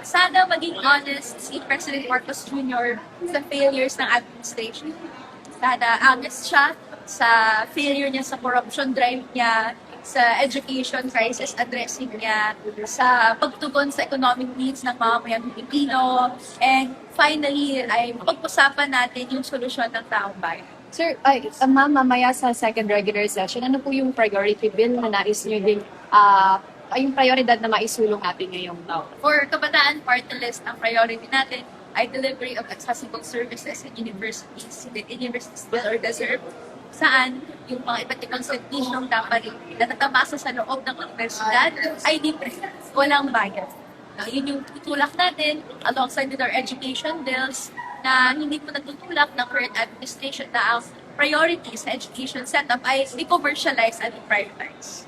sana maging honest si President Marcos Jr. sa failures ng administration. Sana honest siya sa failure niya sa corruption drive niya, sa education crisis addressing niya, sa pagtugon sa economic needs ng mamamayang Pilipino, and finally ay pag-usapan natin yung solusyon ng taong bayan. Sir, ma'am, mamaya sa second regular session, ano po yung priority bill na nais nyo din, yung prioridad na maisulong natin ngayong taon? For Kabataan Party List, ang priority natin ay delivery of accessible services in universities, universities will or deserve, saan yung mga iba't ibang servisyong dapat na natamasa sa loob ng universidad ay libre, walang bayad. Yun yung tutulak natin alongside with our education bills na hindi po natutulak ng current administration na ang priorities sa education setup ay i-commercialize at i-privatize.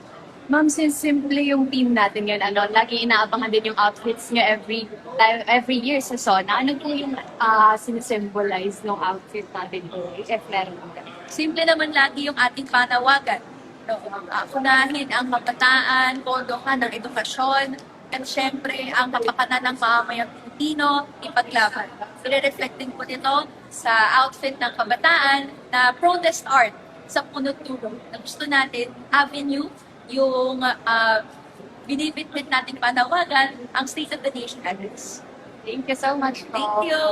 Ma'am, since simple yung team natin yun, lagi inaabangan din yung outfits nyo every year sa SONA. Ano po yung sinisimbolize ng outfit natin if meron ka? Simple naman lagi yung ating panawagan. No, unahin ang kabataan, pondohan ng edukasyon, at syempre ang kapakanan ng mamamayang Pilipino, ipaglaban. So, reflecting po dito sa outfit ng kabataan na protest art sa punot dulo na gusto natin avenue yung binibitbit nating panawagan ang State of the Nation address. Thank you so much po. Thank you!